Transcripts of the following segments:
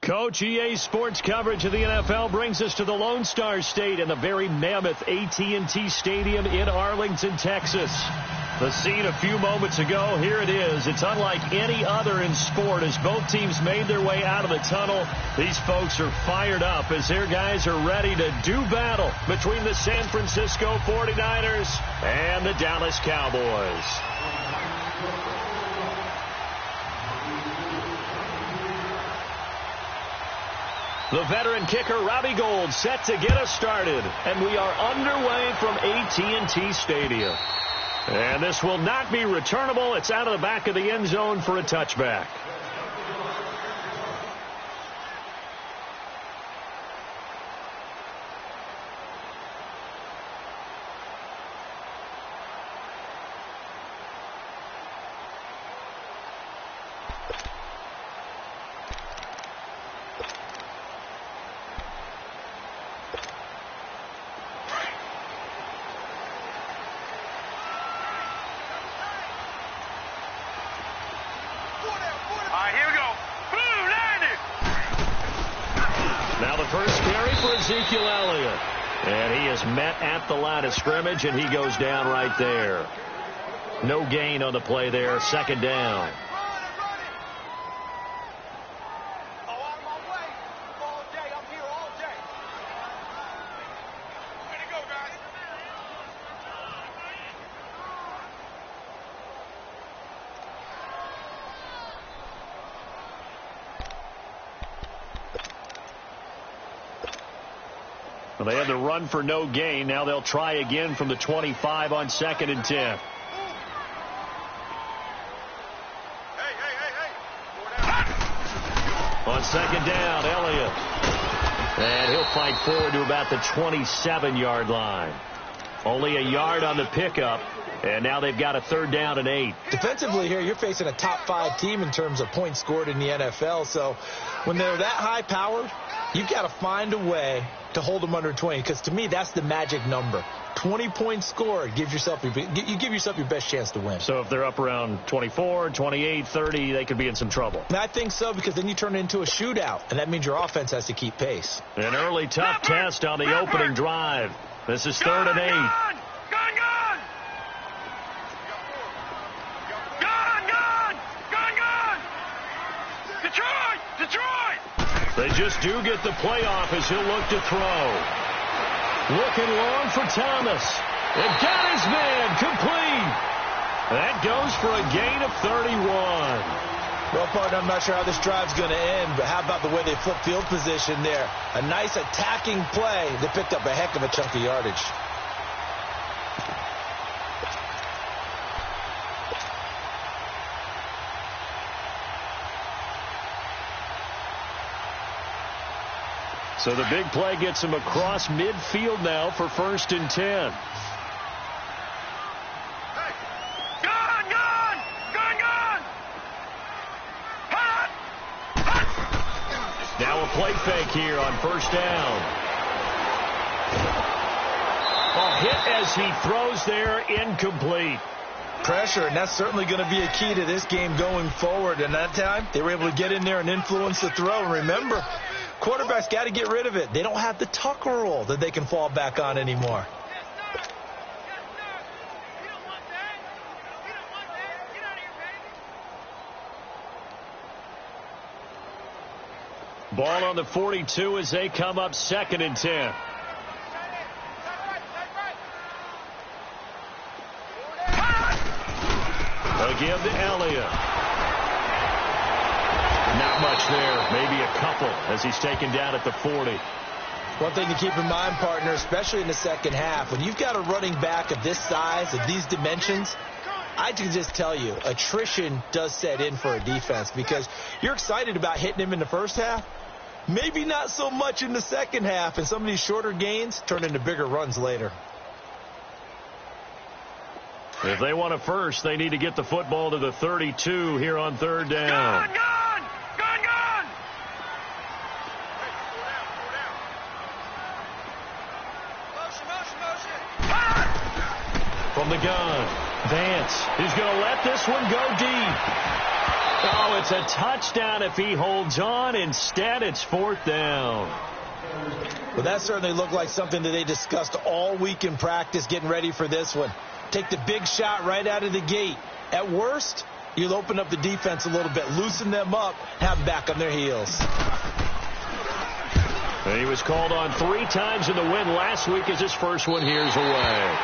Coach, EA Sports coverage of the NFL brings us to the Lone Star State and the very mammoth AT&T Stadium in Arlington, Texas. The scene a few moments ago, here it is. It's unlike any other in sport as both teams made their way out of the tunnel. These folks are fired up as their guys are ready to do battle between the San Francisco 49ers and the Dallas Cowboys. The veteran kicker, Robbie Gould, set to get us started. And we are underway from AT&T Stadium. And this will not be returnable. It's out of the back of the end zone for a touchback. And he is met at the line of scrimmage, and he goes down right there. No gain on the play there. Second down. Well, they had the run for no gain. Now they'll try again from the 25 on 2nd and 10. On 2nd down, Elliott. And he'll fight forward to about the 27-yard line. Only a yard on the pickup. And now they've got a 3rd down and 8. Defensively here, you're facing a top 5 team in terms of points scored in the NFL. So when they're that high-powered, you've got to find a way to hold them under 20, because to me, that's the magic number. 20 points scored, you give yourself your best chance to win. So if they're up around 24, 28, 30, they could be in some trouble. And I think so, because then you turn it into a shootout, and that means your offense has to keep pace. An early tough test on the opening drive. This is 3rd and 8. They just do get the playoff as he'll look to throw. Looking long for Thomas. And got his man complete. That goes for a gain of 31. Well, partner, I'm not sure how this drive's going to end, but how about the way they flip field position there? A nice attacking play that picked up a heck of a chunk of yardage. So the big play gets him across midfield now for 1st and 10. Now a play fake here on 1st down. A hit as he throws there, incomplete. Pressure, and that's certainly going to be a key to this game going forward. And that time, they were able to get in there and influence the throw. And remember, quarterbacks got to get rid of it. They don't have the Tucker rule that they can fall back on anymore. Ball on the 42 as they come up 2nd and 10. They'll give to Elliott. Not much there, maybe a couple as he's taken down at the 40. One thing to keep in mind, partner, especially in the second half, when you've got a running back of this size, of these dimensions, I can just tell you, attrition does set in for a defense, because you're excited about hitting him in the first half, maybe not so much in the second half, and some of these shorter gains turn into bigger runs later. If they want a first, they need to get the football to the 32 here on 3rd down. From the gun, Vance is going to let this one go deep. Oh, it's a touchdown if he holds on. Instead, it's 4th down. Well, that certainly looked like something that they discussed all week in practice getting ready for this one. Take the big shot right out of the gate. At worst, you'll open up the defense a little bit, loosen them up, have them back on their heels. He was called on 3 times in the win last week as his first one here's away.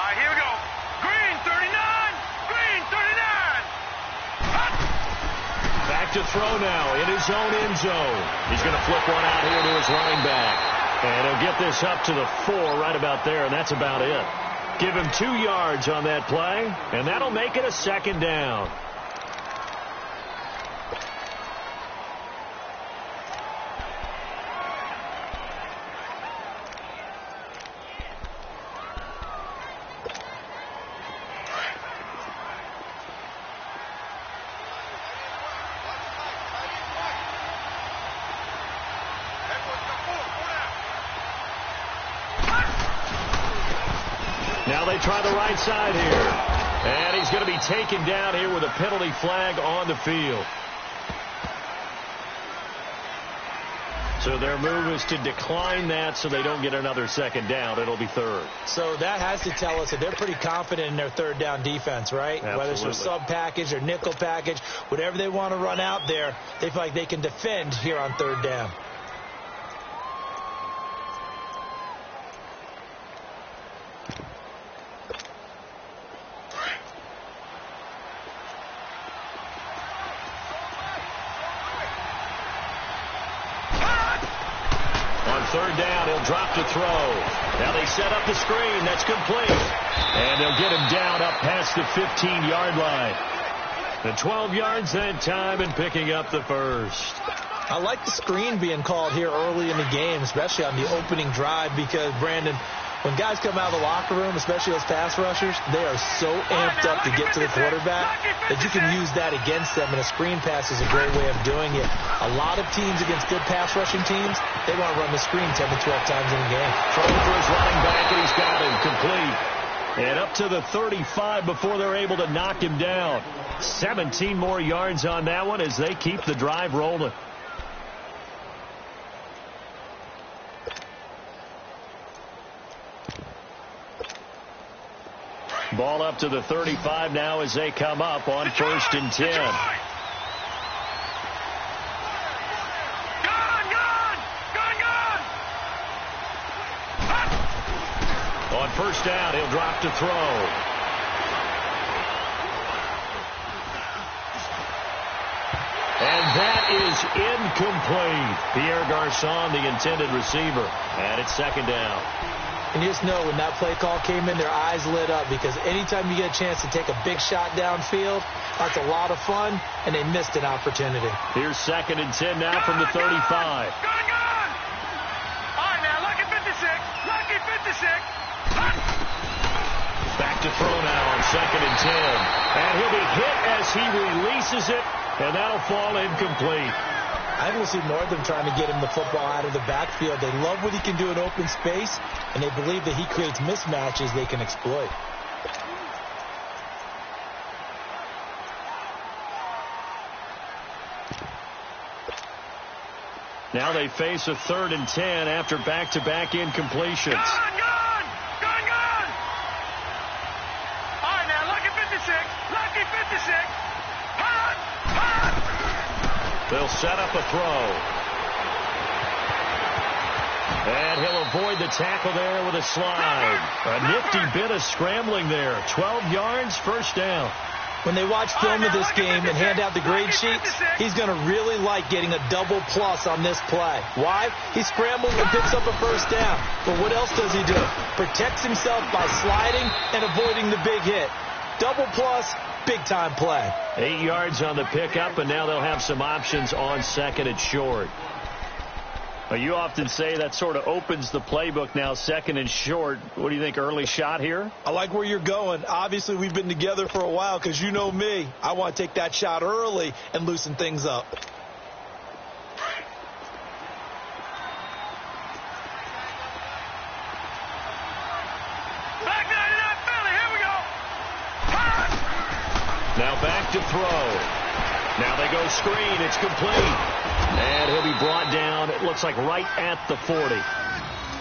Here we go. Green 39. Green 39. Back to throw now in his own end zone. He's going to flip one out here to his running back. And he'll get this up to the 4 right about there, and that's about it. Give him 2 yards on that play, and that'll make it a 2nd down. Now they try the right side here. And he's going to be taken down here with a penalty flag on the field. So their move is to decline that so they don't get another 2nd down. It'll be 3rd. So that has to tell us that they're pretty confident in their 3rd down defense, right? Absolutely. Whether it's their sub package or nickel package, whatever they want to run out there, they feel like they can defend here on 3rd down. On 3rd down, he'll drop to throw. Now they set up the screen. That's complete. And they'll get him down up past the 15-yard line. The 12 yards that time and picking up the 1st. I like the screen being called here early in the game, especially on the opening drive, because, Brandon, when guys come out of the locker room, especially those pass rushers, they are so amped up to get to the quarterback that you can use that against them, and a screen pass is a great way of doing it. A lot of teams against good pass rushing teams, they want to run the screen 10 to 12 times in a game. Throwing for his running back, and he's got him complete. And up to the 35 before they're able to knock him down. 17 more yards on that one as they keep the drive rolling. Ball up to the 35 now as they come up on 1st and 10. On 1st down, he'll drop to throw. And that is incomplete. Pierre Garçon, the intended receiver. And it's 2nd down. And you just know when that play call came in, their eyes lit up, because anytime you get a chance to take a big shot downfield, that's a lot of fun, and they missed an opportunity. Here's 2nd and 10 now from the 35. All right, now, lucky 56. Lucky 56. Back to throw now on 2nd and 10. And he'll be hit as he releases it, and that'll fall incomplete. I will see more of them trying to get him the football out of the backfield. They love what he can do in open space, and they believe that he creates mismatches they can exploit. Now they face a 3rd and 10 after back-to-back incompletions. Gone! All right, now, lucky 56. Lucky 56. They'll set up a throw. And he'll avoid the tackle there with a slide. A nifty bit of scrambling there. 12 yards, 1st down. When they watch film of this game and hand out the grade sheets, he's going to really like getting a double plus on this play. Why? He scrambles and picks up a 1st down. But what else does he do? Protects himself by sliding and avoiding the big hit. double plus, big-time play. 8 yards on the pickup, and now they'll have some options on second and short. Well, you often say that sort of opens the playbook now, second and short. What do you think, early shot here? I like where you're going. Obviously, we've been together for a while because you know me. I want to take that shot early and loosen things up. Now back to throw. Now they go screen. It's complete. And he'll be brought down, it looks like right at the 40.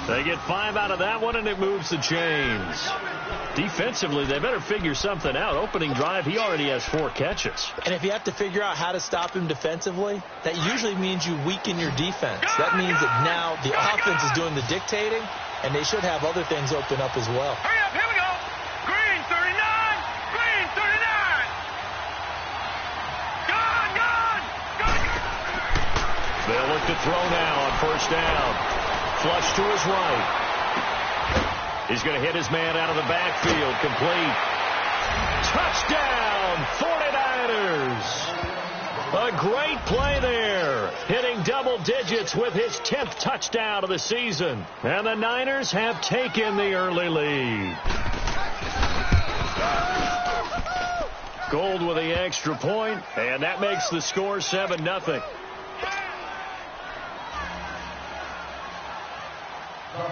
They get 5 out of that one, and it moves the chains. Defensively, they better figure something out. Opening drive, he already has 4 catches. And if you have to figure out how to stop him defensively, that usually means you weaken your defense. That means that now the offense is doing the dictating, and they should have other things open up as well. Hurry up, here we go. Green 39, green 39. Gone, gone, gone. They'll look to throw now on first down. Flush to his right. He's going to hit his man out of the backfield. Complete. Touchdown, 49ers. A great play there. Hitting double digits with his 10th touchdown of the season. And the Niners have taken the early lead. Gold with the extra point, and that makes the score 7-0.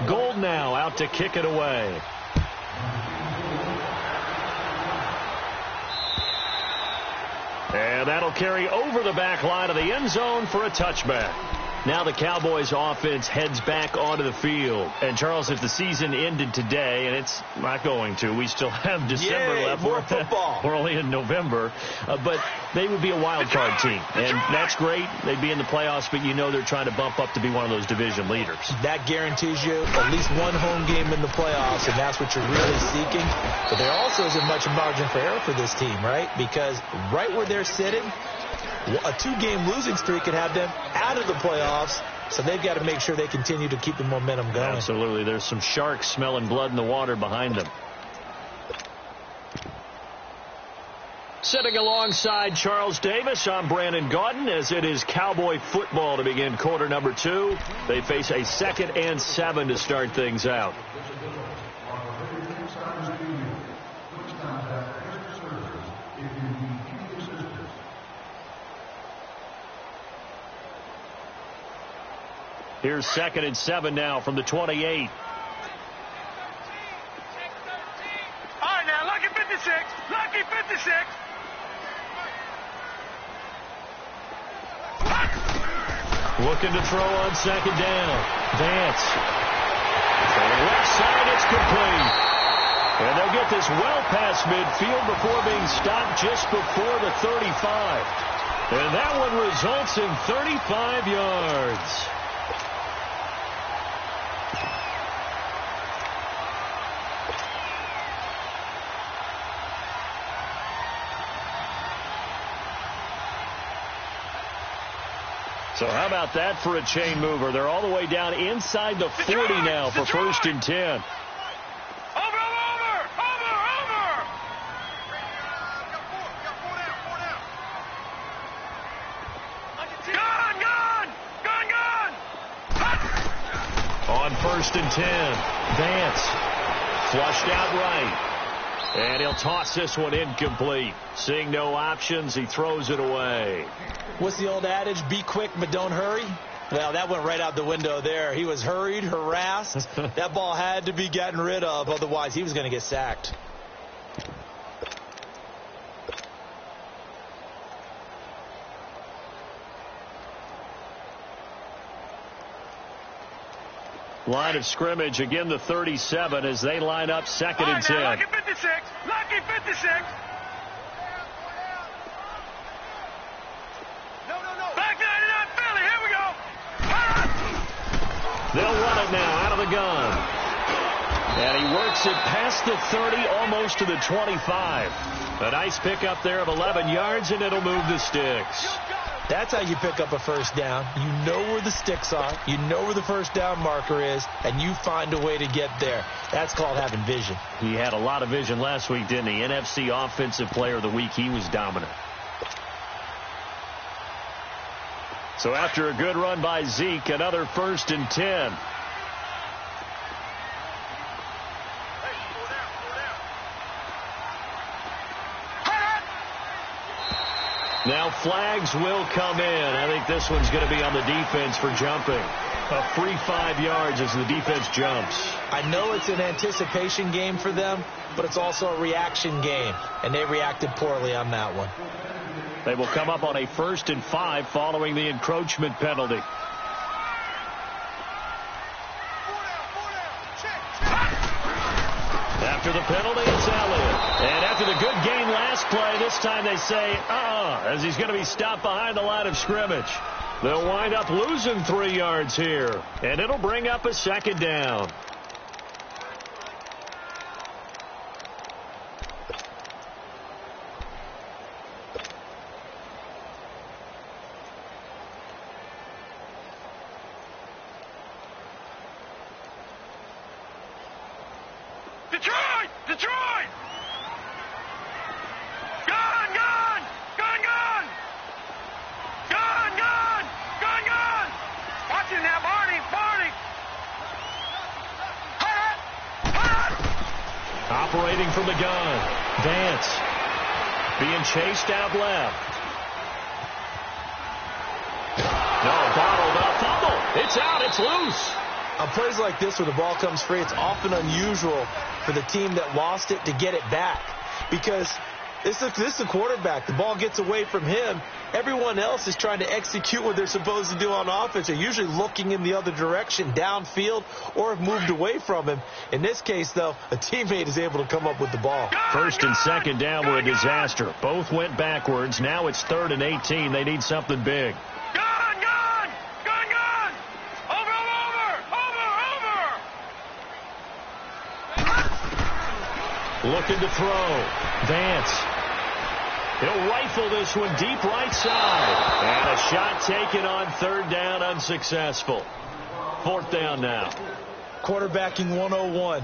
Gold now out to kick it away. And that'll carry over the back line of the end zone for a touchback. Now the Cowboys offense heads back onto the field. And, Charles, if the season ended today, and it's not going to, we still have December left. More football. We're only in November. But they would be a wild card team. And that's great. They'd be in the playoffs, but you know they're trying to bump up to be one of those division leaders. That guarantees you at least one home game in the playoffs, and that's what you're really seeking. But there also isn't much margin for error for this team, right? Because right where they're sitting, a 2-game losing streak could have them out of the playoffs, so they've got to make sure they continue to keep the momentum going. Absolutely. There's some sharks smelling blood in the water behind them. Sitting alongside Charles Davis, I'm Brandon Gaudin, as it is Cowboy football to begin quarter number 2. They face a 2nd and 7 to start things out. Here's 2nd and 7 now from the 28. All right, now, lucky 56. Lucky 56. Looking to throw on 2nd down. Vance. On the left side, it's complete. And they'll get this well past midfield before being stopped just before the 35. And that one results in 35 yards. So how about that for a chain mover? They're all the way down inside the 40 now for 1st and 10. Over. Gone. On 1st and 10, Vance flushed out right. And he'll toss this one incomplete. Seeing no options, he throws it away. What's the old adage? Be quick, but don't hurry. Well, that went right out the window there. He was hurried, harassed. That ball had to be gotten rid of, otherwise he was going to get sacked. Line of scrimmage, again the 37 as they line up 2nd and 10. Lucky 56. Lucky 56. No. Back 99, Philly. Here we go. They'll run it now out of the gun. And he works it past the 30, almost to the 25. A nice pickup there of 11 yards, and it'll move the sticks. That's how you pick up a first down. You know where the sticks are. You know where the first down marker is, and you find a way to get there. That's called having vision. He had a lot of vision last week, didn't he? NFC Offensive Player of the Week. He was dominant. So after a good run by Zeke, another 1st and 10. Now flags will come in. I think this one's going to be on the defense for jumping. A free 5 yards as the defense jumps. I know it's an anticipation game for them, but it's also a reaction game, and they reacted poorly on that one. They will come up on a 1st and 5 following the encroachment penalty. After the penalty, it's Elliott. And after the good game last play, this time they say, as he's going to be stopped behind the line of scrimmage. They'll wind up losing 3 yards here, and it'll bring up a 2nd down. Detroit! Detroit! Gun! Gun! Gun! Gun! Gun! Gun! Gun! Gun! Watching now, Barney! Barney! Hut! Hut! Operating from the gun. Vance. Being chased out left. No, bottled up. Fumble. It's out. It's loose. On plays like this where the ball comes free, it's often unusual for the team that lost it to get it back. Because this is the quarterback. The ball gets away from him. Everyone else is trying to execute what they're supposed to do on offense. They're usually looking in the other direction, downfield, or have moved away from him. In this case, though, a teammate is able to come up with the ball. 1st and 2nd down were a disaster. Both went backwards. Now it's 3rd and 18. They need something big. Gun! Gun! Gun! Gun! Over! Looking to throw. Vance. He'll rifle this one deep right side. And a shot taken on 3rd down, unsuccessful. 4th down now. Quarterbacking 101.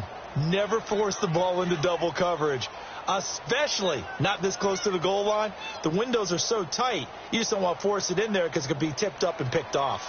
Never force the ball into double coverage, especially not this close to the goal line. The windows are so tight, you just don't want to force it in there because it could be tipped up and picked off.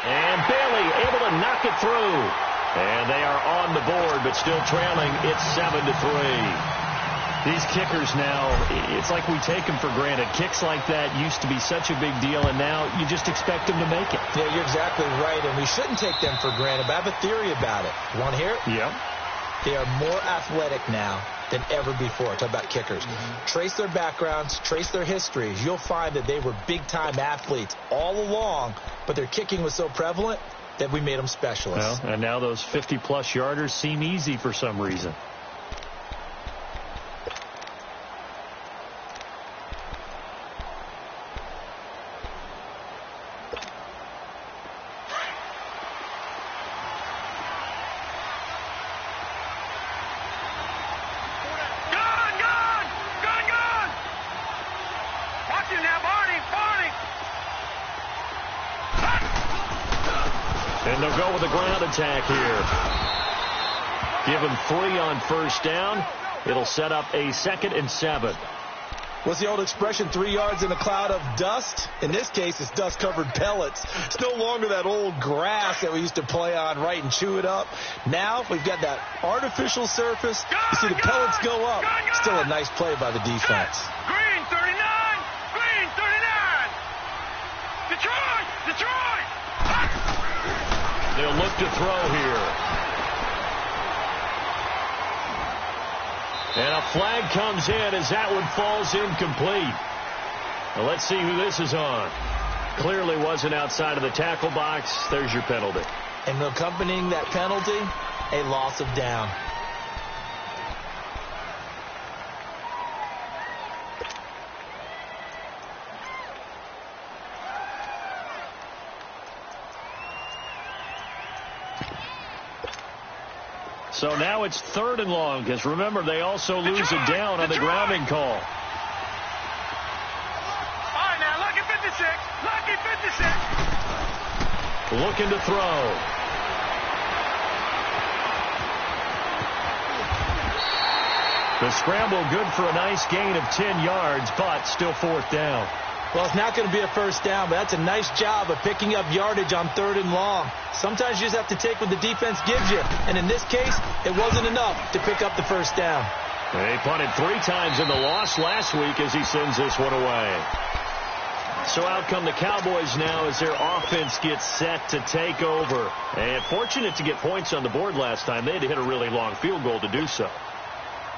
And Bailey able to knock it through. And they are on the board, but still trailing. It's 7-3. These kickers now, it's like we take them for granted. Kicks like that used to be such a big deal, and now you just expect them to make it. Yeah, you're exactly right, and we shouldn't take them for granted, but I have a theory about it. You want to hear it? Yep. They are more athletic now than ever before. Talk about kickers. Trace their backgrounds, trace their histories. You'll find that they were big-time athletes all along, but their kicking was so prevalent that we made them specialists. Well, and now those 50-plus yarders seem easy for some reason. And they'll go with the ground attack here. Give them 3 on 1st down. It'll set up a 2nd and 7. What's the old expression, 3 yards in a cloud of dust? In this case, it's dust-covered pellets. It's no longer that old grass that we used to play on, right, and chew it up. Now we've got that artificial surface. You see the pellets go up. Still a nice play by the defense. Green 39! Green 39! Detroit! Detroit! They'll look to throw here. And a flag comes in as that one falls incomplete. Well, let's see who this is on. Clearly wasn't outside of the tackle box. There's your penalty. And accompanying that penalty, a loss of down. So now it's 3rd and long, because remember, they also lose it down on the grounding call. All right, now, lucky 56. Lucky 56. Looking to throw. The scramble good for a nice gain of 10 yards, but still 4th down. Well, it's not going to be a first down, but that's a nice job of picking up yardage on 3rd and long. Sometimes you just have to take what the defense gives you, and in this case, it wasn't enough to pick up the first down. They punted 3 times in the loss last week as he sends this one away. So out come the Cowboys now as their offense gets set to take over. And fortunate to get points on the board last time. They had to hit a really long field goal to do so.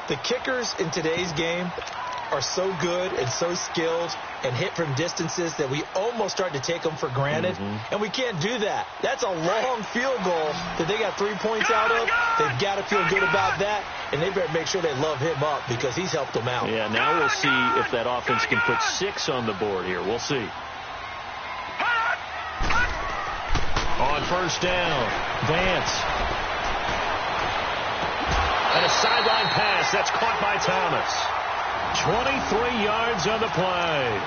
The kickers in today's game are so good and so skilled and hit from distances that we almost start to take them for granted. And we can't do that. That's a long field goal that they got 3 points out of. They've got to feel good about that, and they better make sure they love him up because he's helped them out. Yeah, now we'll see if that offense can put 6 on the board here. We'll see. On first down, Vance. And a sideline pass. That's caught by Thomas. 23 yards on the play.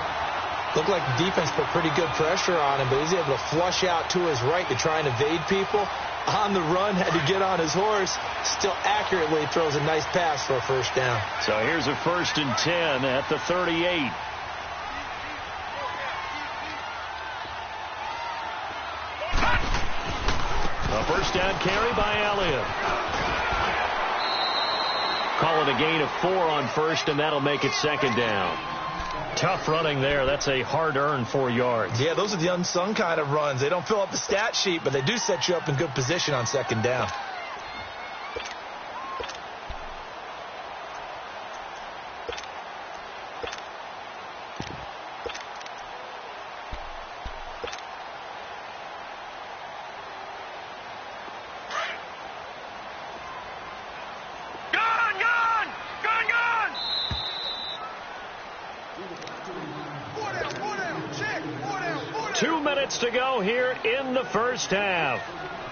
Looked like the defense put pretty good pressure on him, but he's able to flush out to his right to try and evade people. On the run, had to get on his horse. Still accurately throws a nice pass for a first down. So here's a 1st and 10 at the 38. A first down carry by Elliott. Call it a gain of 4 on first, and that'll make it 2nd down. Tough running there. That's a hard-earned 4 yards. Yeah, those are the unsung kind of runs. They don't fill up the stat sheet, but they do set you up in good position on 2nd down. To go here in the first half.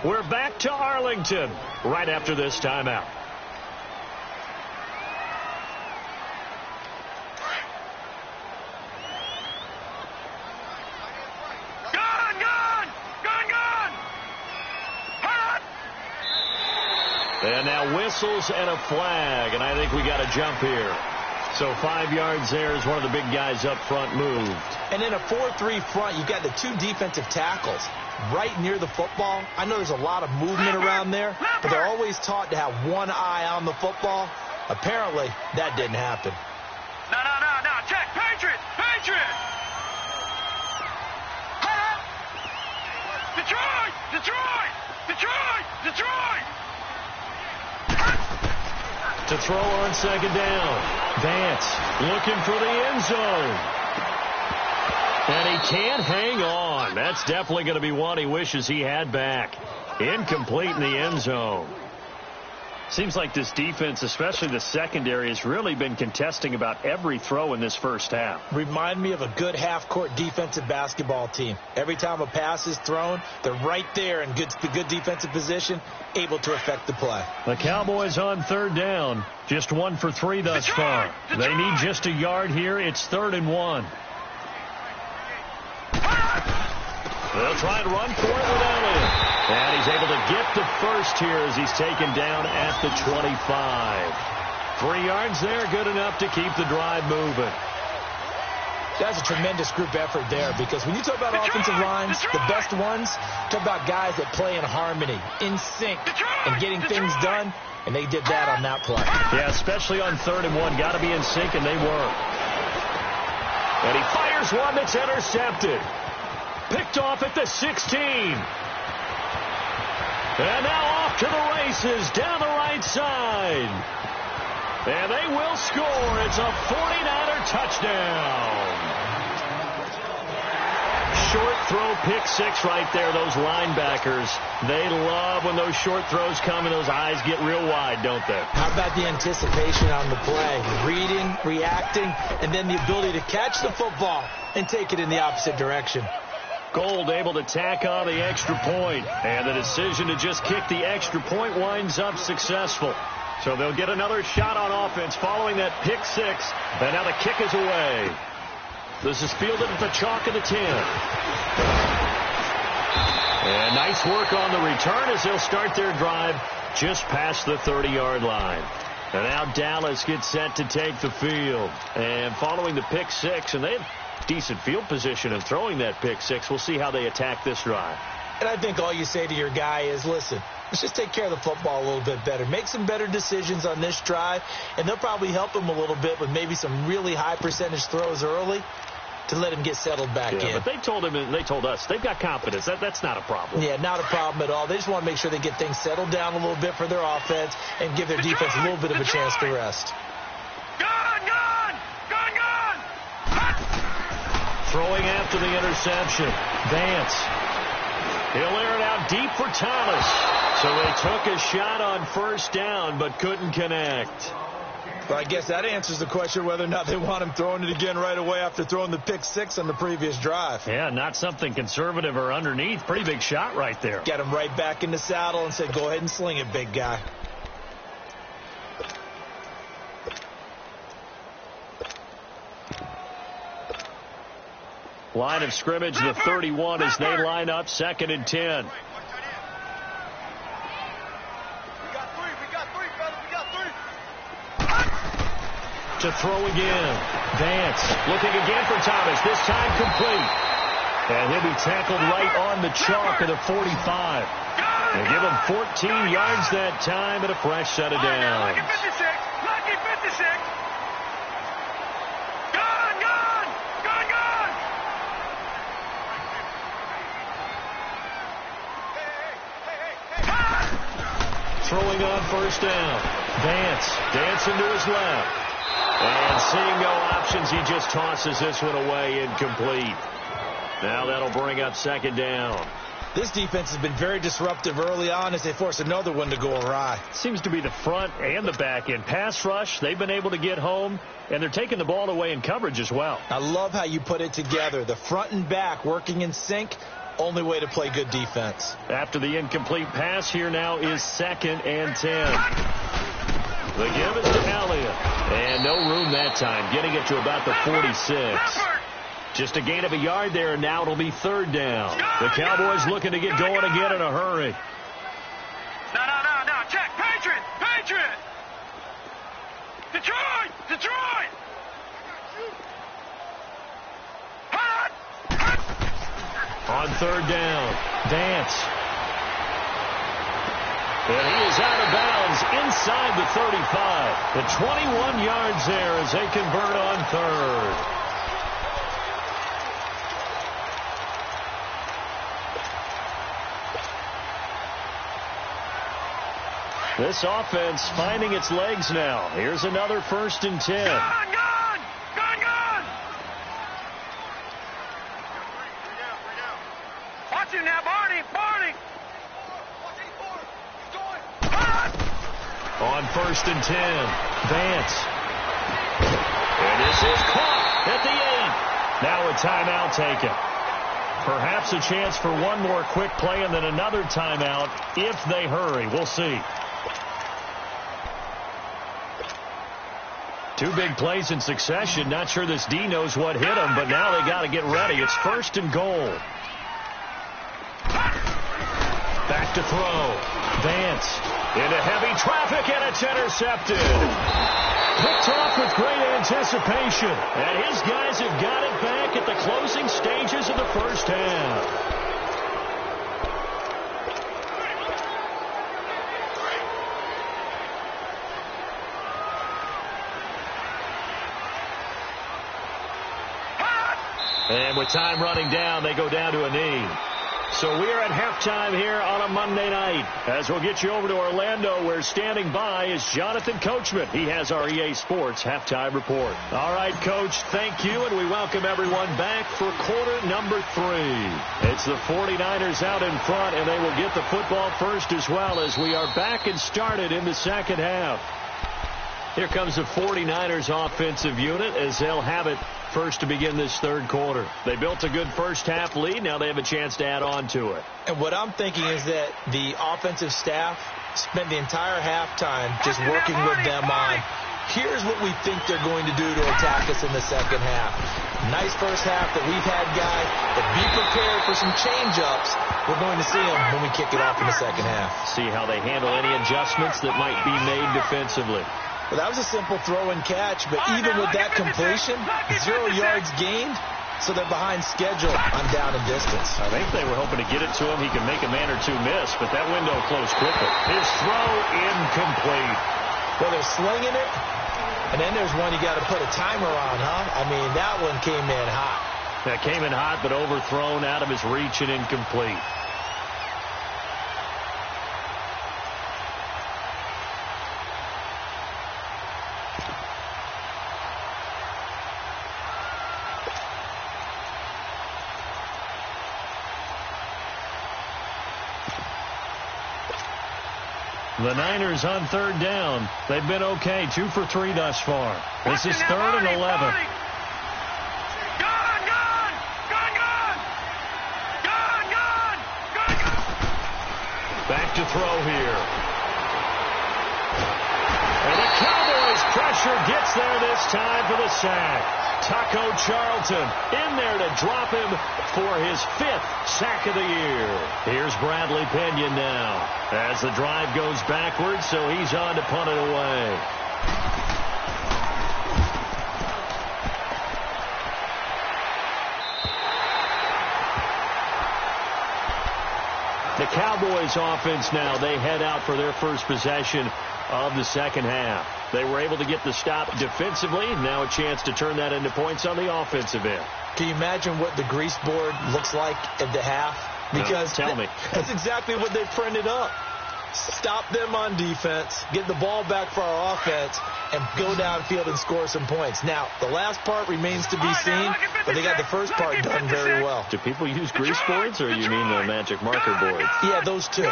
We're back to Arlington right after this timeout. Gun! And now whistles and a flag, and I think we got a jump here. So 5 yards there as one of the big guys up front moved. And in a 4-3 front, you've got the 2 defensive tackles right near the football. I know there's a lot of movement around there, but they're always taught to have one eye on the football. Apparently, that didn't happen. No. Check. Patriot. Detroit. To throw on 2nd down. Vance looking for the end zone. And he can't hang on. That's definitely going to be one he wishes he had back. Incomplete in the end zone. Seems like this defense, especially the secondary, has really been contesting about every throw in this first half. Remind me of a good half-court defensive basketball team. Every time a pass is thrown, they're right there in good defensive position, able to affect the play. The Cowboys on 3rd down, just 1 for 3 thus far. They need just a yard here. It's 3rd and 1. They'll try and run for it with Elliott. And he's able to get the first here as he's taken down at the 25. 3 yards there, good enough to keep the drive moving. That's a tremendous group effort there, because when you talk about offensive lines, the best ones, talk about guys that play in harmony, in sync, and getting things done, and they did that on that play. Yeah, especially on 3rd and 1. Got to be in sync, and they were. And he fires one that's intercepted. Picked off at the 16. And now off to the races down the right side. And they will score. It's a 49er touchdown. Short throw, pick 6 right there. Those linebackers, they love when those short throws come and those eyes get real wide, don't they? How about the anticipation on the play? Reading, reacting, and then the ability to catch the football and take it in the opposite direction. Gold able to tack on the extra point, and the decision to just kick the extra point winds up successful. So they'll get another shot on offense following that pick six, and now the kick is away. This is fielded at the chalk of the 10. And nice work on the return as they'll start their drive just past the 30-yard line. And now Dallas gets set to take the field. And following the pick six, and they have decent field position and throwing that pick six. We'll see how they attack this drive. And I think all you say to your guy is, listen, let's just take care of the football a little bit better. Make some better decisions on this drive, and they'll probably help him a little bit with maybe some really high percentage throws early to let him get settled back in. But they told him, and they told us, they've got confidence. That's not a problem. Yeah, not a problem at all. They just want to make sure they get things settled down a little bit for their offense and give their defense a little bit of a chance to rest. Throwing after the interception. Vance. He'll air it out deep for Thomas. So they took a shot on first down but couldn't connect. Well, I guess that answers the question whether or not they want him throwing it again right away after throwing the pick six on the previous drive. Yeah, not something conservative or underneath. Pretty big shot right there. Got him right back in the saddle and said, go ahead and sling it, big guy. Line of scrimmage, the 31 as they line up 2nd and 10. To throw again. Vance looking again for Thomas. This time complete. And he'll be tackled right on the chalk of the 45. And give him 14 yards that time and a fresh set of downs. Lucky 56. Throwing on first down. Vance dancing to his left. And seeing no options, he just tosses this one away incomplete. Now that'll bring up 2nd down. This defense has been very disruptive early on as they force another one to go awry. Seems to be the front and the back end. Pass rush, they've been able to get home, and they're taking the ball away in coverage as well. I love how you put it together. The front and back working in sync. Only way to play good defense. After the incomplete pass, here now is 2nd and 10. The give is to Elliott. And no room that time, getting it to about the 46. Just a gain of a yard there, and now it'll be 3rd down. The Cowboys looking to get going again in a hurry. No. Check. Patriot. Detroit. On 3rd down, Vance. And he is out of bounds inside the 35. The 21 yards there as they convert on 3rd. This offense finding its legs now. Here's another 1st and 10. Gone! Watch him now, Barney! On 1st and 10, Vance. And this is caught at the 8. Now a timeout taken. Perhaps a chance for one more quick play and then another timeout if they hurry. We'll see. 2 big plays in succession. Not sure this D knows what hit him, but now they got to get ready. It's 1st and goal. Back to throw. Vance into heavy traffic, and it's intercepted. Picked off with great anticipation. And his guys have got it back at the closing stages of the first half. And with time running down, they go down to a knee. So we are at halftime here on a Monday night. As we'll get you over to Orlando, where standing by is Jonathan Coachman. He has our EA Sports halftime report. All right, Coach, thank you, and we welcome everyone back for quarter number 3. It's the 49ers out in front, and they will get the football first as well as we are back and started in the second half. Here comes the 49ers offensive unit as they'll have it first to begin this third quarter. They built a good first-half lead. Now they have a chance to add on to it. And what I'm thinking is that the offensive staff spent the entire halftime just working with them on, here's what we think they're going to do to attack us in the second half. Nice first half that we've had, guys, but be prepared for some change-ups. We're going to see them when we kick it off in the second half. See how they handle any adjustments that might be made defensively. Well, that was a simple throw and catch, but even with that completion, 0 yards gained, so they're behind schedule on down and distance. I think they were hoping to get it to him. He can make a man or two miss, but that window closed quickly. His throw incomplete. Well, they're slinging it, and then there's one you got to put a timer on, huh? I mean, that one came in hot. That came in hot, but overthrown, out of his reach and incomplete. The Niners on third down. They've been okay, 2 for 3 thus far. This is 3rd and 11. Back to throw here. And the Cowboys pressure gets there this time for the sack. Taco Charlton in there to drop him for his 5th sack of the year. Here's Bradley Pena now as the drive goes backwards, so he's on to punt it away. The Cowboys offense now, they head out for their first possession of the second half. They were able to get the stop defensively. Now a chance to turn that into points on the offensive end. Can you imagine what the grease board looks like at the half? Because no, tell me. That's exactly what they printed up. Stop them on defense, get the ball back for our offense, and go downfield and score some points. Now, the last part remains to be seen, but they got the first part done very well. Do people use grease boards, or you mean the magic marker boards? Yeah, those two.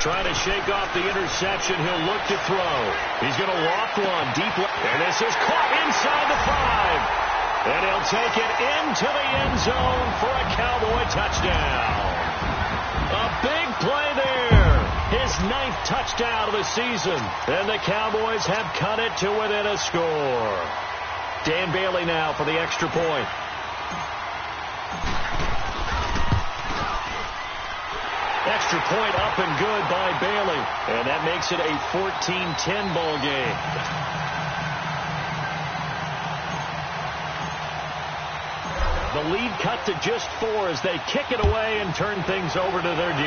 Trying to shake off the interception. He'll look to throw. He's going to loft one deep. And this is caught inside the 5. And he'll take it into the end zone for a Cowboy touchdown. A big play there. His 9th touchdown of the season. And the Cowboys have cut it to within a score. Dan Bailey now for the extra point. Extra point up and good by Bailey. And that makes it a 14-10 ball game. The lead cut to just 4 as they kick it away and turn things over to their D.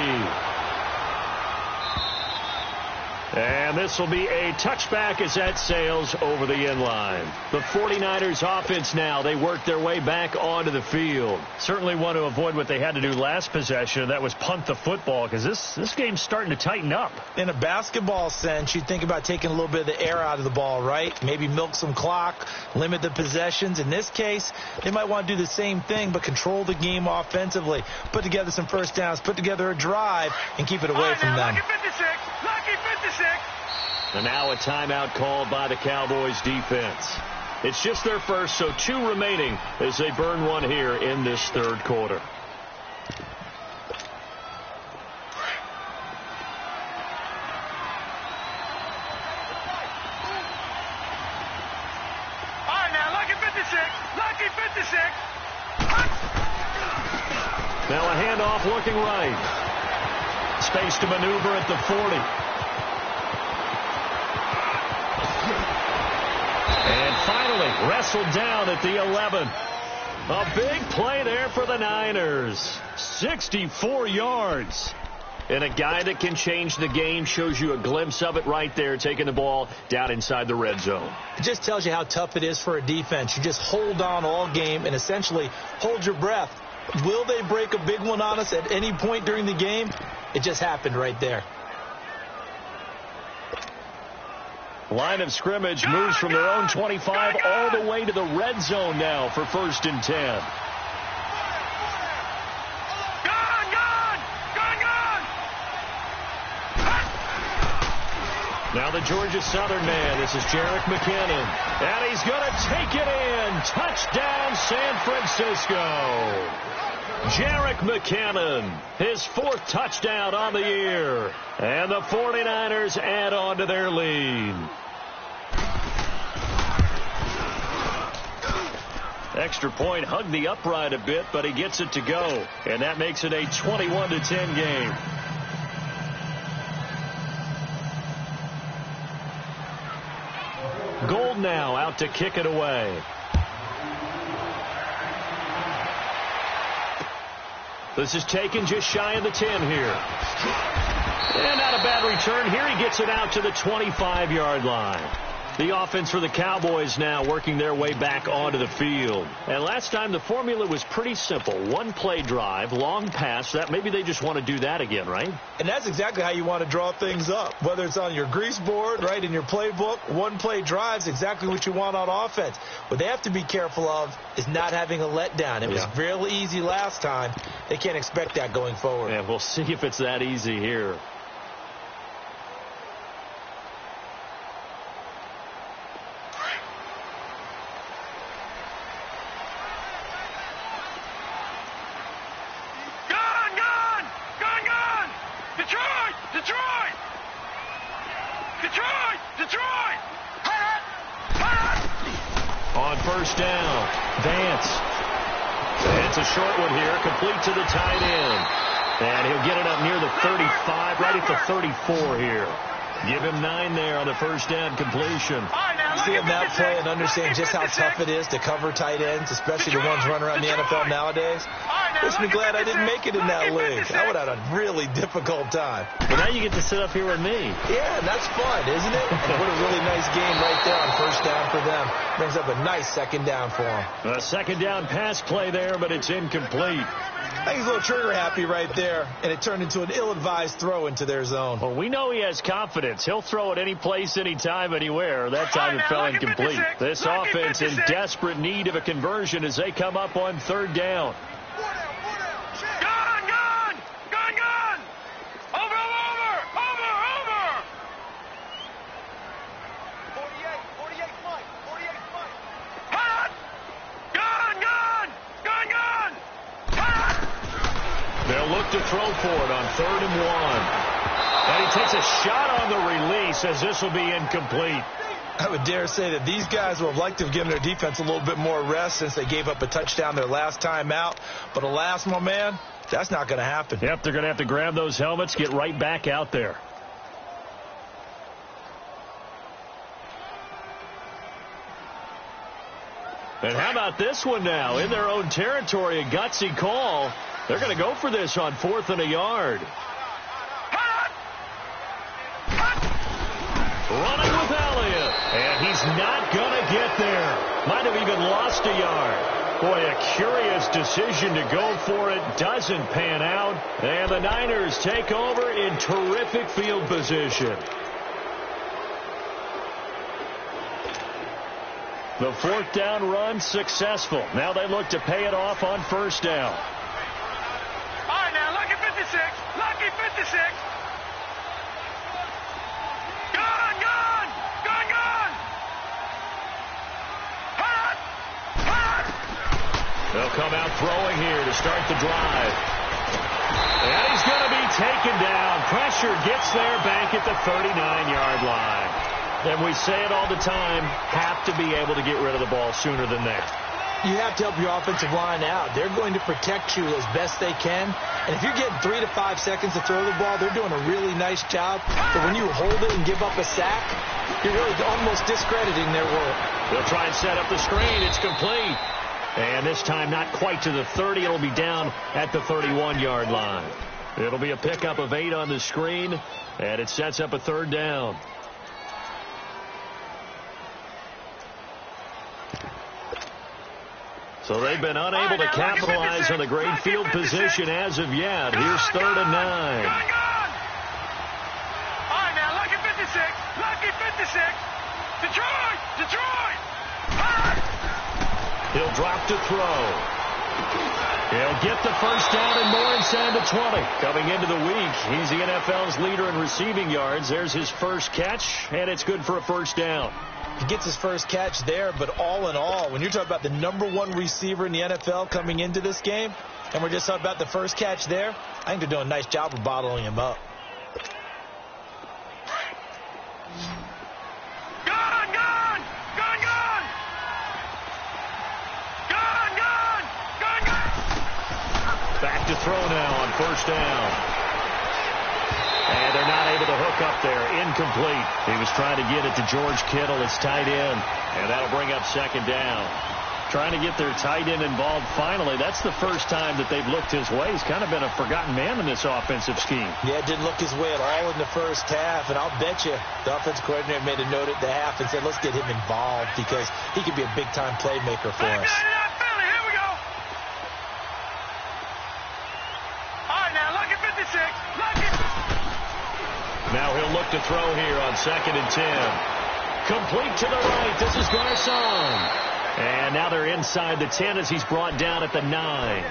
And this will be a touchback as that sails over the end line. The 49ers offense now, they work their way back onto the field. Certainly want to avoid what they had to do last possession. That was punt the football, because this game's starting to tighten up. In a basketball sense, you think about taking a little bit of the air out of the ball, right? Maybe milk some clock, limit the possessions. In this case, they might want to do the same thing, but control the game offensively. Put together some first downs, put together a drive, and keep it away from them. Lucky 56. And now a timeout called by the Cowboys defense. It's just their first, so 2 remaining as they burn one here in this third quarter. All right, now, lucky 56. Lucky 56. Now a handoff looking right. Space to maneuver at the 40. And finally wrestled down at the 11. A big play there for the Niners. 64 yards. And a guy that can change the game, shows you a glimpse of it right there, taking the ball down inside the red zone. It just tells you how tough it is for a defense. You just hold on all game and essentially hold your breath. Will they break a big one on us at any point during the game? It just happened right there. Line of scrimmage moves from their own 25 all the way to the red zone now for 1st and 10. Now the Georgia Southern man. This is Jerick McKinnon. And he's going to take it in. Touchdown, San Francisco. Jerick McKinnon, his 4th touchdown on the year. And the 49ers add on to their lead. Extra point hugged the upright a bit, but he gets it to go. And that makes it a 21-10 game. Gold now out to kick it away. This is taken just shy of the 10 here. And not a bad return here. He gets it out to the 25-yard line. The offense for the Cowboys now working their way back onto the field. And last time the formula was pretty simple. 1-play drive, long pass. That maybe they just want to do that again, right? And that's exactly how you want to draw things up. Whether it's on your grease board, right, in your playbook, 1-play drives exactly what you want on offense. What they have to be careful of is not having a letdown. It was real easy last time. They can't expect that going forward. And we'll see if it's that easy here. On first down, Vance. It's a short one here, complete to the tight end. And he'll get it up near the 35, right at the 34 here. Give him 9 there on the first down completion. See him now play and understand just how tough it is to cover tight ends, especially the ones running around the NFL nowadays. Makes me glad I didn't make it in that league. I would have had a really difficult time. But now you get to sit up here with me. Yeah, and that's fun, isn't it? And what a really nice game right there on first down for them. Brings up a nice second down for them. A second down pass play there, but it's incomplete. I think he's a little trigger happy right there, and it turned into an ill-advised throw into their zone. Well, we know he has confidence. He'll throw it any place, anytime, anywhere. That time it fell incomplete. This offense in desperate need of a conversion as they come up on third down. They'll look to throw for it on 3rd and 1. And he takes a shot on the release as this will be incomplete. I would dare say that these guys would have liked to have given their defense a little bit more rest since they gave up a touchdown their last time out. But alas, my man, that's not going to happen. Yep, they're going to have to grab those helmets, get right back out there. And how about this one now? In their own territory, a gutsy call. They're going to go for this on 4th and a yard. Running with Elliott. And he's not going to get there. Might have even lost a yard. Boy, a curious decision to go for it. Doesn't pan out. And the Niners take over in terrific field position. The 4th down run successful. Now they look to pay it off on first down. All right, now, lucky 56. Lucky 56. Gun! Hot! They'll come out throwing here to start the drive. And he's going to be taken down. Pressure gets there back at the 39-yard line. And we say it all the time, have to be able to get rid of the ball sooner than that. You have to help your offensive line out. They're going to protect you as best they can. And if you're getting 3 to 5 seconds to throw the ball, they're doing a really nice job. But when you hold it and give up a sack, you're really almost discrediting their work. They'll try and set up the screen. It's complete. And this time not quite to the 30. It'll be down at the 31-yard line. It'll be a pickup of 8 on the screen, and it sets up a 3rd down. So they've been unable to capitalize on the great field position as of yet. Here's 3rd and 9. All right, now, lucky 56. Lucky 56. Detroit! He'll drop to throw. He'll get the first down and more inside the 20. Coming into the week, he's the NFL's leader in receiving yards. There's his first catch, and it's good for a first down. He gets his first catch there, but all in all, when you're talking about the #1 receiver in the NFL coming into this game, and we're just talking about the first catch there, I think they're doing a nice job of bottling him up. Gone, gone! Gone, gone! Gone, gone! Gone, gone! Back to throw now on first down. And they're not able to hook up there. Incomplete. He was trying to get it to George Kittle, his tight end. And that'll bring up second down. Trying to get their tight end involved finally. That's the first time that they've looked his way. He's kind of been a forgotten man in this offensive scheme. Yeah, it didn't look his way at all in the first half. And I'll bet you the offensive coordinator made a note at the half and said, let's get him involved because he could be a big-time playmaker for us. Here we go. All right, now, lucky 56. Lucky. Now he'll look to throw here on 2nd and 10. Complete to the right. This is Garcon. And now they're inside the 10 as he's brought down at the 9.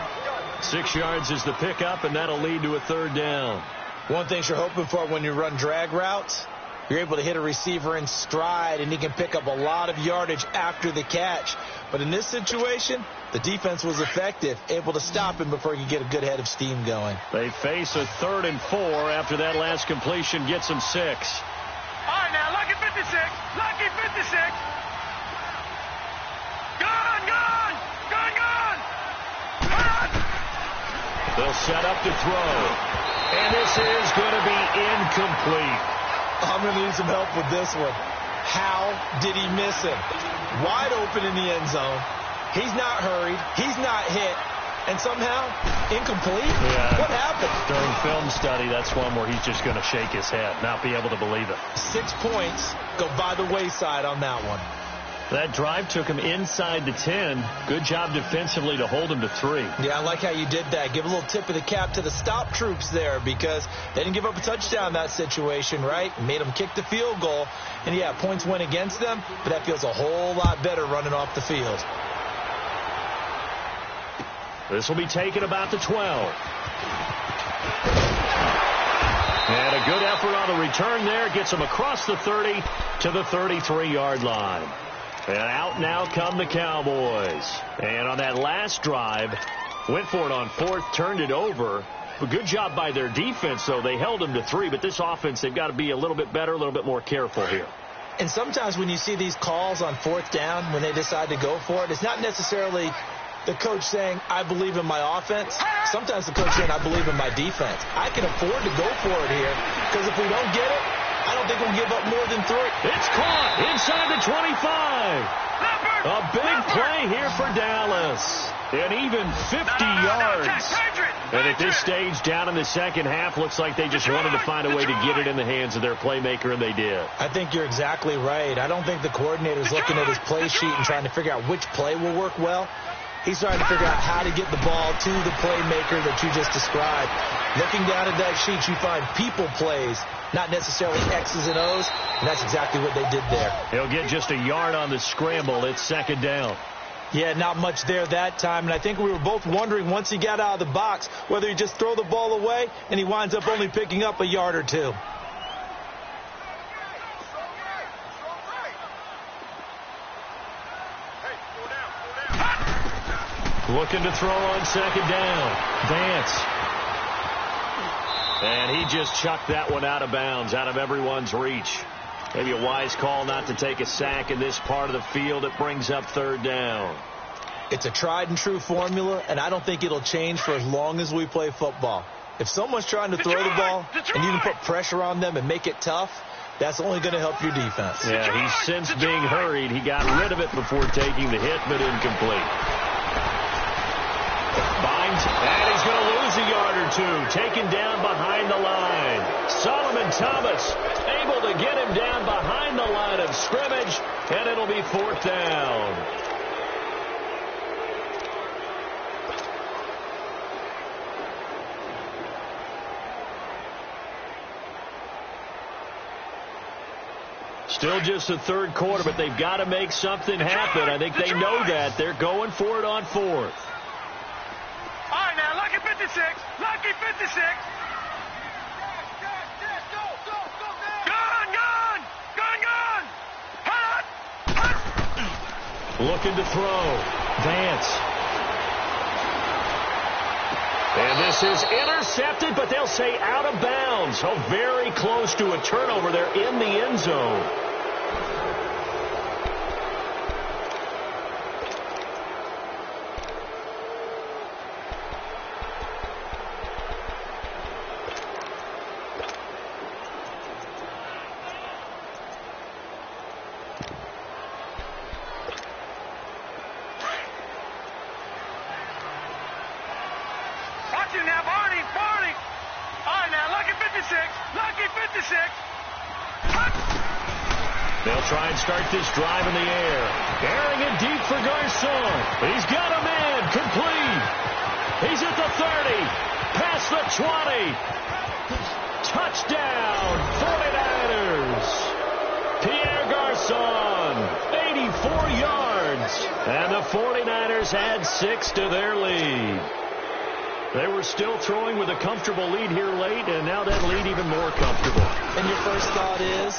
6 yards is the pickup, and that'll lead to a third down. One thing you're hoping for when you run drag routes, you're able to hit a receiver in stride, and he can pick up a lot of yardage after the catch. But in this situation, the defense was effective, able to stop him before he could get a good head of steam going. They face a 3rd and 4 after that last completion gets them 6. All right, now, lucky 56. Lucky 56. Gone, gone. Gone, gone. Gone. They'll set up to throw. And this is going to be incomplete. I'm going to need some help with this one. How did he miss him? Wide open in the end zone. He's not hurried. He's not hit. And somehow, incomplete? Yeah. What happened? During film study, that's one where he's just going to shake his head, not be able to believe it. 6 points go by the wayside on that one. That drive took him inside the 10. Good job defensively to hold him to 3. Yeah, I like how you did that. Give a little tip of the cap to the stop troops there because they didn't give up a touchdown in that situation, right? Made them kick the field goal. And, yeah, points went against them, but that feels a whole lot better running off the field. This will be taken about the 12. And a good effort on the return there. Gets him across the 30 to the 33-yard line. And out now come the Cowboys. And on that last drive, went for it on 4th, turned it over. A good job by their defense, though. They held them to 3, but this offense, they've got to be a little bit better, a little bit more careful here. And sometimes when you see these calls on 4th down, when they decide to go for it, it's not necessarily the coach saying, I believe in my offense. Sometimes the coach saying, I believe in my defense. I can afford to go for it here because if we don't get it, I don't think we'll give up more than 3. It's caught inside the 25. A big play here for Dallas. And even 50 yards. And at this stage, down in the second half, looks like they just wanted to find a way to get it in the hands of their playmaker, and they did. I think you're exactly right. I don't think the coordinator's looking at his play sheet and trying to figure out which play will work well. He's trying to figure out how to get the ball to the playmaker that you just described. Looking down at that sheet, you find people plays, not necessarily X's and O's, and that's exactly what they did there. He'll get just a yard on the scramble. It's 2nd down. Yeah, not much there that time, and I think we were both wondering once he got out of the box whether he just throw the ball away, and he winds up only picking up a yard or 2. Looking to throw on 2nd down. Vance. And he just chucked that one out of bounds, out of everyone's reach. Maybe a wise call not to take a sack in this part of the field. It brings up 3rd down. It's a tried and true formula, and I don't think it'll change for as long as we play football. If someone's trying to throw the ball and you can put pressure on them and make it tough, that's only going to help your defense. Yeah, he's since being hurried. He got rid of it before taking the hit, but incomplete. Binds, and he's going to lose a yard or 2. Taken down behind the line. Solomon Thomas able to get him down behind the line of scrimmage, and it'll be 4th down. Still just the 3rd quarter, but they've got to make something happen. I think they know that. They're going for it on 4th. 56. Lucky 56. Gun, gun. Gun, gun. Hut. Hut. Looking to throw. Vance. And this is intercepted, but they'll say out of bounds. So very close to a turnover there in the end zone. Now, Barney. All right, now, lucky 56. Lucky 56. They'll try and start this drive in the air. Airing it deep for Garcon. He's got a man. Complete. He's at the 30. Past the 20. Touchdown, 49ers. Pierre Garcon, 84 yards. And the 49ers add 6 to their lead. They were still throwing with a comfortable lead here late, and now that lead even more comfortable. And your first thought is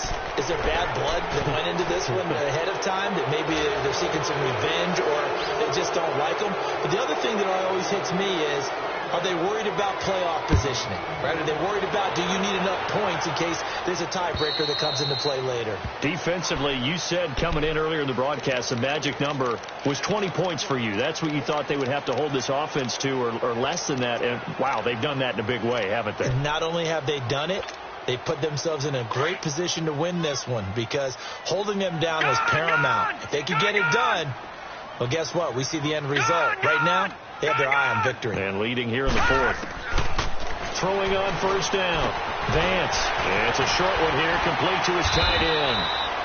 there bad blood that went into this one ahead of time, that maybe they're seeking some revenge or they just don't like them? But the other thing that always hits me is, are they worried about playoff positioning? Right? Are they worried about, do you need enough points in case there's a tiebreaker that comes into play later? Defensively, you said coming in earlier in the broadcast, the magic number was 20 points for you. That's what you thought they would have to hold this offense to, or less than that. And, wow, they've done that in a big way, haven't they? And not only have they done it, they put themselves in a great position to win this one, because holding them down was paramount. If they could get it done, well, guess what? We see the end result. Right now, they have their eye on victory. And leading here in the fourth. Throwing on first down. Vance. And it's a short one here, complete to his tight end.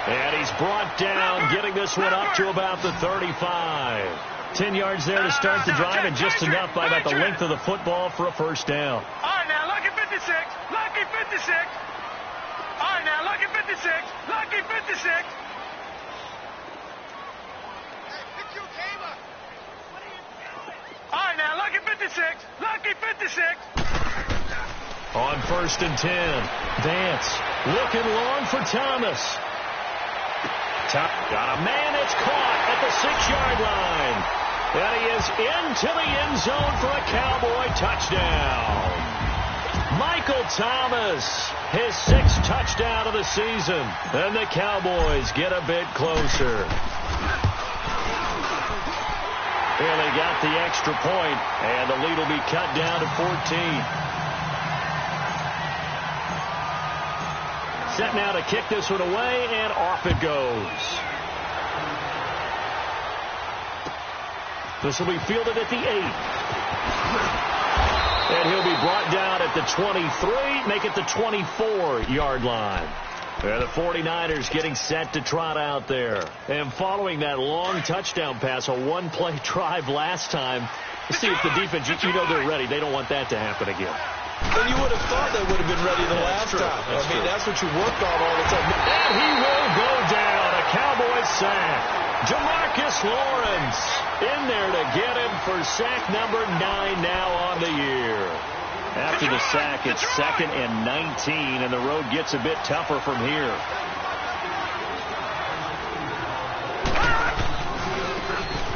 And he's brought down, getting this one up to about the 35. 10 yards there to start the drive, and just enough by about the length of the football for a first down. All right, now, lucky 56. Lucky 56. All right, now, lucky 56. Lucky 56. All right, now, lucky 56. Lucky 56. On first and 10, Vance looking long for Thomas. Got a man that's caught at the 6-yard line. And he is into the end zone for a Cowboy touchdown. Michael Thomas, his 6th touchdown of the season. And the Cowboys get a bit closer. Here they got the extra point, and the lead will be cut down to 14. Set now to kick this one away, and off it goes. This will be fielded at the 8. And he'll be brought down at the 23, make it the 24-yard line. And the 49ers getting set to trot out there. And following that long touchdown pass, a one-play drive last time, let's see if the defense, you know they're ready. They don't want that to happen again. And you would have thought they would have been ready the last time. That's what you worked on all the time. And he will go down. A Cowboy sack. Jamarcus Lawrence in there to get him for sack number 9 now on the year. After the sack, it's 2nd and 19, and the road gets a bit tougher from here.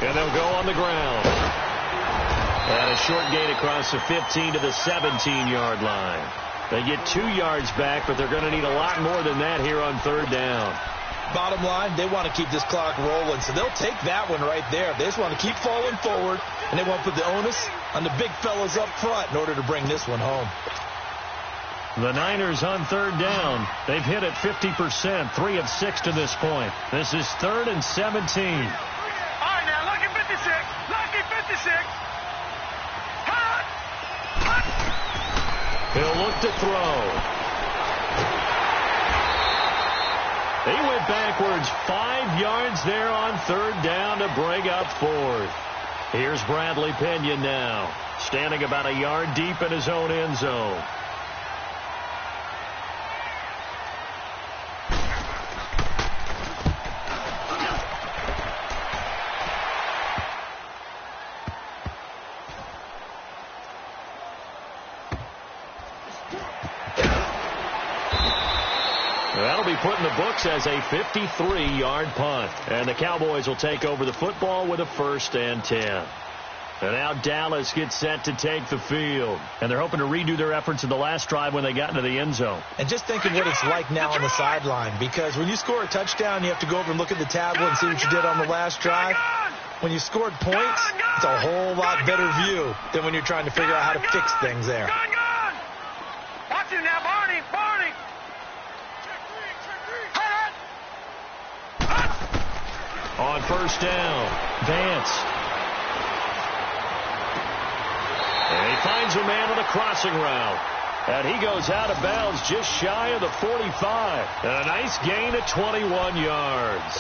And they'll go on the ground. And a short gain across the 15 to the 17-yard line. They get 2 yards back, but they're going to need a lot more than that here on 3rd down. Bottom line, they want to keep this clock rolling, so they'll take that one right there. They just want to keep falling forward, and they want to put the onus on the big fellas up front in order to bring this one home. The Niners on 3rd down. They've hit it 50%, 3 of 6 to this point. This is 3rd and 17. All right, now, lucky 56. Lucky 56. He'll look to throw. He went backwards 5 yards there on 3rd down to bring up 4th. Here's Bradley Pinion now, standing about a yard deep in his own end zone. That'll be put in the books as a 53-yard punt. And the Cowboys will take over the football with a 1st and 10. And now Dallas gets set to take the field. And they're hoping to redo their efforts in the last drive when they got into the end zone. And just think of what it's like now on the sideline. Because when you score a touchdown, you have to go over and look at the tablet and see what you did on the last drive. When you scored points, it's a whole lot better view than when you're trying to figure out how to fix things there. Watch it now, Barney. Barney. On 1st down, Vance. And he finds a man on the crossing route. And he goes out of bounds just shy of the 45. And a nice gain of 21 yards.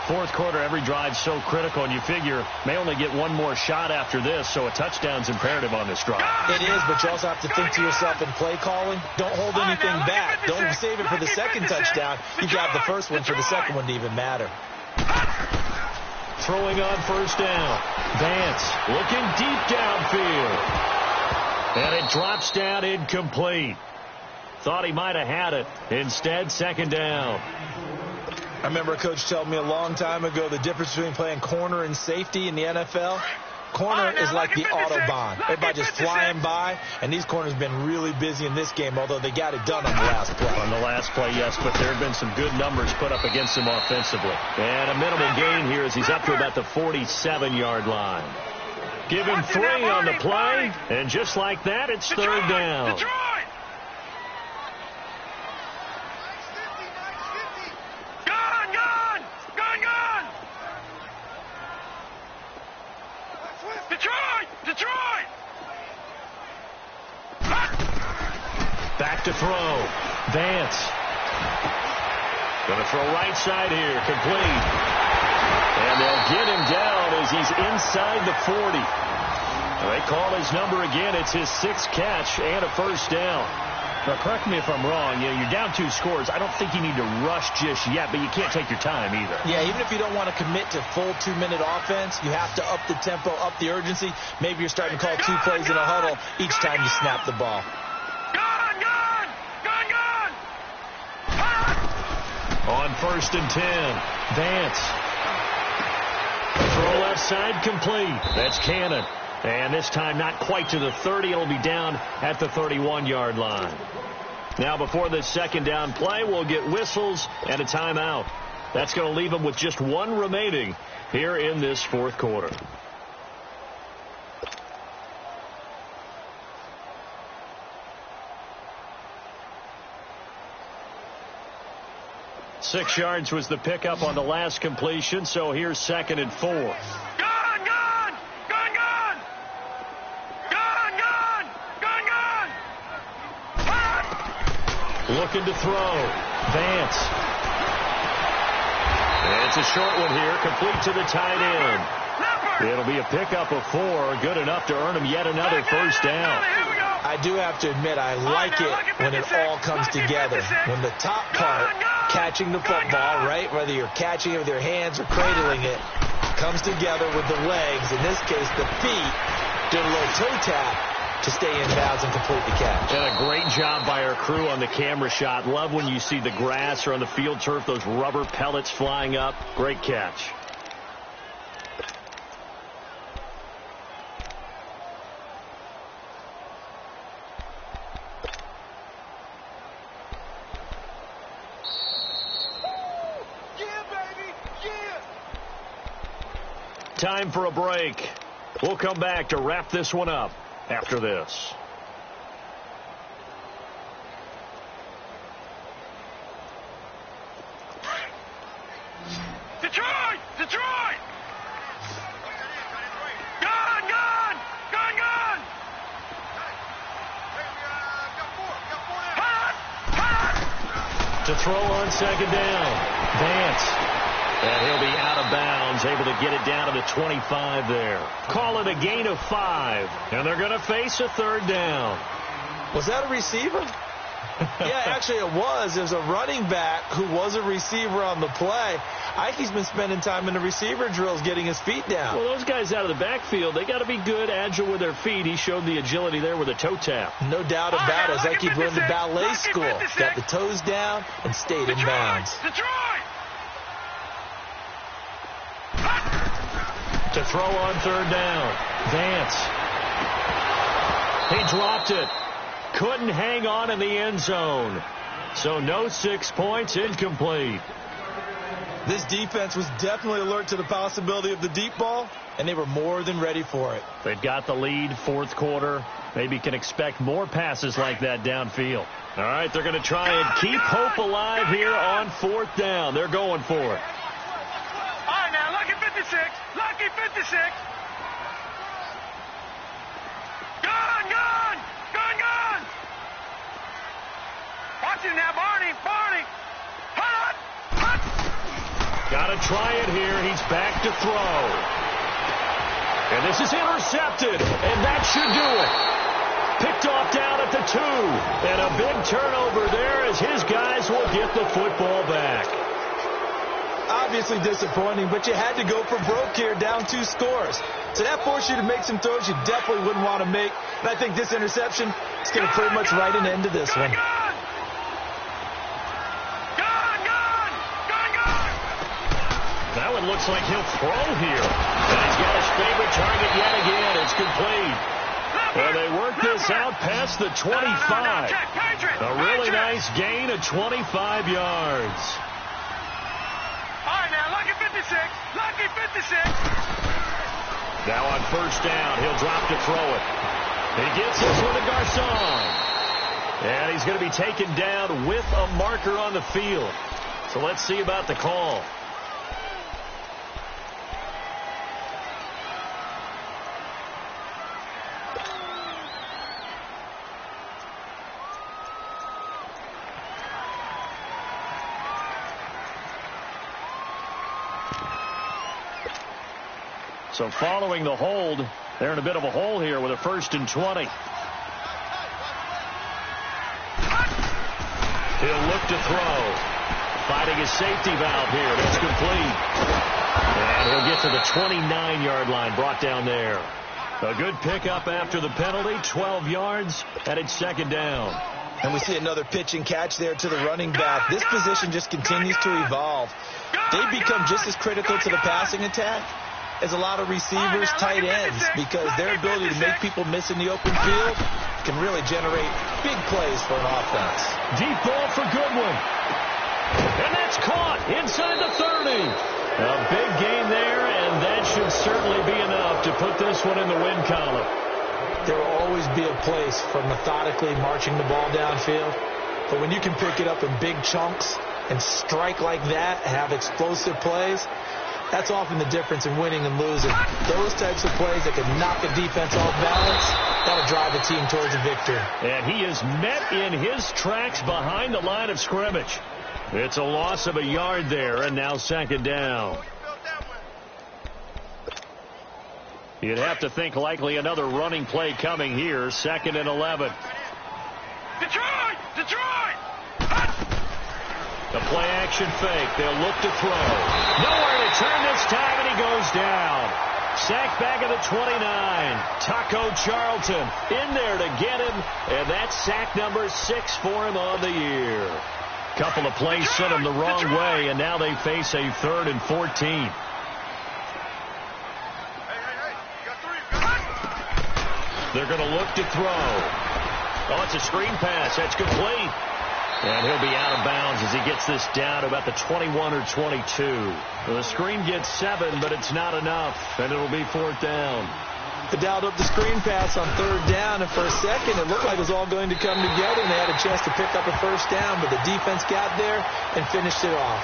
Fourth quarter, every drive so critical, and you figure may only get one more shot after this, so a touchdown's imperative on this drive. It is, but you also have to think to yourself in play calling, don't hold anything back. Don't save it for the second touchdown. You got the first one for the second one to even matter. Throwing on 1st down. Vance looking deep downfield. And it drops down incomplete. Thought he might have had it. Instead, 2nd down. I remember a coach telling me a long time ago the difference between playing corner and safety in the NFL. Corner is like the Autobahn. Everybody just flying by, and these corners have been really busy in this game, although they got it done on the last play. On the last play, yes, but there have been some good numbers put up against him offensively. And a minimal gain here as he's up to about the 47-yard line. Give him 3 on the play, and just like that, it's 3rd down. Detroit! Back to throw. Vance. Going to throw right side here. Complete. And they'll get him down as he's inside the 40. They call his number again. It's his 6th catch and a 1st down. Now, correct me if I'm wrong. You know, you're down 2 scores. I don't think you need to rush just yet, but you can't take your time either. Yeah, even if you don't want to commit to full 2-minute offense, you have to up the tempo, up the urgency. Maybe you're starting to call 2 plays in a huddle each time you snap the ball. On 1st and 10, Vance. Throw left side complete. That's Cannon. And this time not quite to the 30. It'll be down at the 31-yard line. Now before this 2nd down play, we'll get whistles and a timeout. That's going to leave them with just 1 remaining here in this 4th quarter. Six yards was the pickup on the last completion, so here's 2nd and 4. Looking to throw. Vance. And it's a short one here, complete to the tight end. It'll be a pickup of 4, good enough to earn him yet another 1st down. I do have to admit, I like it when it all comes together. When the top part, catching the football, right, whether you're catching it with your hands or cradling it, comes together with the legs, in this case the feet, did a little toe tap to stay in bounds and complete the catch. And a great job by our crew on the camera shot. Love when you see the grass or on the field turf, those rubber pellets flying up. Great catch. Time for a break. We'll come back to wrap this one up after this. Detroit! Detroit! Gone! Gone! Gone! Gone! To throw on 2nd down. Vance. And he'll be out of bounds, able to get it down to the 25 there. Call it a gain of 5. And they're going to face a 3rd down. Was that a receiver? Yeah, actually it was. There's a running back who was a receiver on the play. I think he's been spending time in the receiver drills getting his feet down. Well, those guys out of the backfield, they got to be good, agile with their feet. He showed the agility there with a toe tap. No doubt about it. It's like he'd learned the ballet school. Got the toes down and stayed in bounds. To throw on third down. Vance. He dropped it. Couldn't hang on in the end zone. So no 6 points, incomplete. This defense was definitely alert to the possibility of the deep ball, and they were more than ready for it. They've got the lead, fourth quarter. Maybe can expect more passes like that downfield. All right, they're going to try and keep hope alive here on fourth down. They're going for it. All right, now, lucky 56. Lucky 56. Gun, gun. Gun, gun. Watch it now, Barney. Barney. Hut. Hut. Got to try it here. He's back to throw. And this is intercepted. And that should do it. Picked off down at the 2. And a big turnover there as his guys will get the football back. Obviously disappointing, but you had to go for broke here, down 2 scores. So that forced you to make some throws you definitely wouldn't want to make. And I think this interception is going to pretty much write an end to this one. That one looks like he'll throw here. And he's got his favorite target yet again. It's complete. And they work this out past the 25. A really nice gain of 25 yards. All right, now, lucky 56. Lucky 56. Now on first down, he'll drop to throw it. He gets this one to Garcon. And he's going to be taken down with a marker on the field. So let's see about the call. So following the hold, they're in a bit of a hole here with a 1st and 20. He'll look to throw. Fighting his safety valve here. That's complete. And he'll get to the 29-yard line, brought down there. A good pickup after the penalty, 12 yards, and it's 2nd down. And we see another pitch and catch there to the running back. This position just continues to evolve. They become just as critical to the passing attack as a lot of receivers, tight ends, because their ability to make people miss in the open field can really generate big plays for an offense. Deep ball for Goodwin. And that's caught inside the 30. A big gain there, and that should certainly be enough to put this one in the win column. There will always be a place for methodically marching the ball downfield, but when you can pick it up in big chunks and strike like that, have explosive plays, that's often the difference in winning and losing. Those types of plays that can knock a defense off balance, that'll drive the team towards a victory. And he is met in his tracks behind the line of scrimmage. It's a loss of a yard there, and now 2nd down. You'd have to think likely another running play coming here, 2nd and 11. Detroit! Detroit! The play action fake. They'll look to throw. Nowhere to turn this time, and he goes down. Sacked back at the 29. Taco Charlton in there to get him, and that's sack number 6 for him on the year. Couple of plays sent him the wrong way, and now they face a 3rd and 14. They're going to look to throw. Oh, it's a screen pass. That's complete. And he'll be out of bounds as he gets this down to about the 21 or 22. Well, the screen gets 7, but it's not enough, and it'll be 4th down. They dialed up the screen pass on 3rd down, and for a second it looked like it was all going to come together, and they had a chance to pick up a 1st down, but the defense got there and finished it off.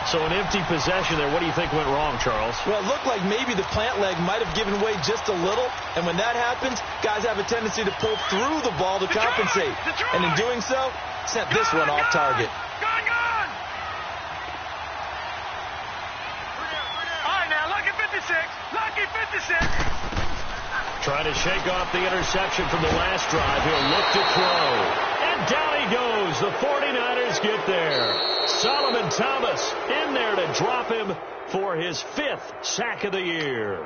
So an empty possession there. What do you think went wrong, Charles? Well, it looked like maybe the plant leg might have given way just a little, and when that happens, guys have a tendency to pull through the ball to compensate, and in doing so, sent this one off target. Gone, gone! All right, now, lucky 56. Lucky 56. Trying to shake off the interception from the last drive. He'll look to throw. And And down he goes. The 49ers get there. Solomon Thomas in there to drop him for his 5th sack of the year.